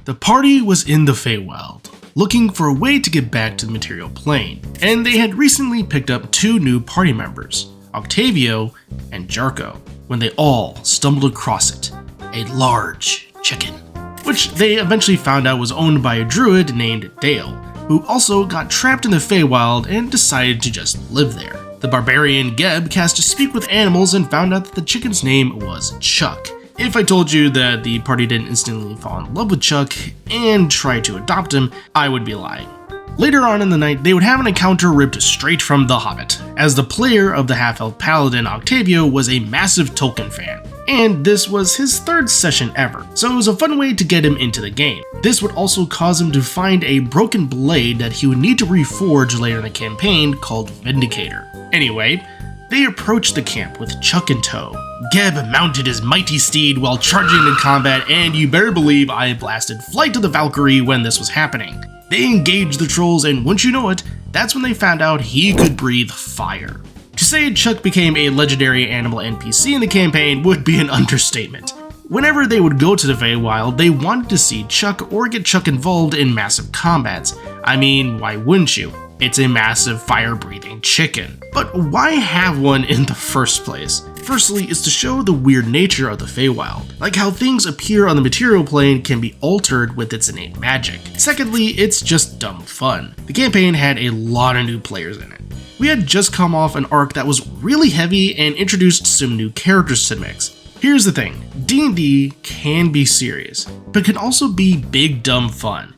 The party was in the Feywild, looking for a way to get back to the material plane, and they had recently picked up 2 new party members, Octavio and Jarko, when they all stumbled across it, a large chicken, which they eventually found out was owned by a druid named Dale, who also got trapped in the Feywild and decided to just live there. The barbarian Geb cast to speak with animals and found out that the chicken's name was Chuck. If I told you that the party didn't instantly fall in love with Chuck and try to adopt him, I would be lying. Later on in the night, they would have an encounter ripped straight from The Hobbit, as the player of the half-elf paladin Octavio was a massive Tolkien fan, and this was his 3rd session ever, so it was a fun way to get him into the game. This would also cause him to find a broken blade that he would need to reforge later in the campaign called Vindicator. Anyway, they approached the camp with Chuck in tow. Geb mounted his mighty steed while charging into combat, and you better believe I blasted Flight to the Valkyrie when this was happening. They engaged the trolls, and once you know it, that's when they found out he could breathe fire. To say Chuck became a legendary animal NPC in the campaign would be an understatement. Whenever they would go to the Feywild, they wanted to see Chuck or get Chuck involved in massive combats. I mean, why wouldn't you? It's a massive fire-breathing chicken. But why have one in the first place? Firstly, it's to show the weird nature of the Feywild, like how things appear on the material plane can be altered with its innate magic. Secondly, it's just dumb fun. The campaign had a lot of new players in it. We had just come off an arc that was really heavy and introduced some new characters to the mix. Here's the thing, D&D can be serious, but can also be big dumb fun.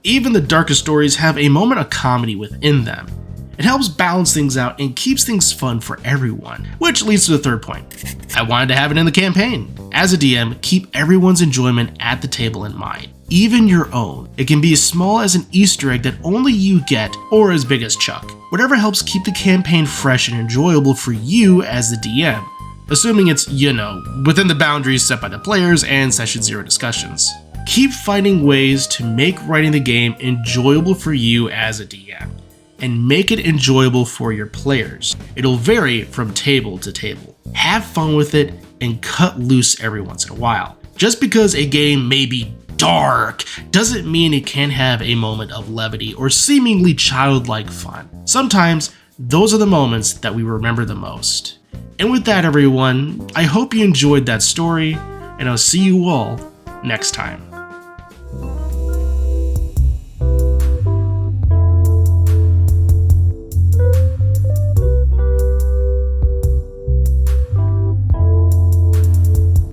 Even the darkest stories have a moment of comedy within them. It helps balance things out and keeps things fun for everyone, which leads to the 3rd point. I wanted to have it in the campaign. As a DM, keep everyone's enjoyment at the table in mind, even your own. It can be as small as an Easter egg that only you get, or as big as Chuck. Whatever helps keep the campaign fresh and enjoyable for you as the DM, assuming it's, within the boundaries set by the players and Session 0 discussions. Keep finding ways to make writing the game enjoyable for you as a DM, and make it enjoyable for your players. It'll vary from table to table. Have fun with it and cut loose every once in a while. Just because a game may be dark doesn't mean it can't have a moment of levity or seemingly childlike fun. Sometimes those are the moments that we remember the most. And with that, everyone, I hope you enjoyed that story, and I'll see you all next time.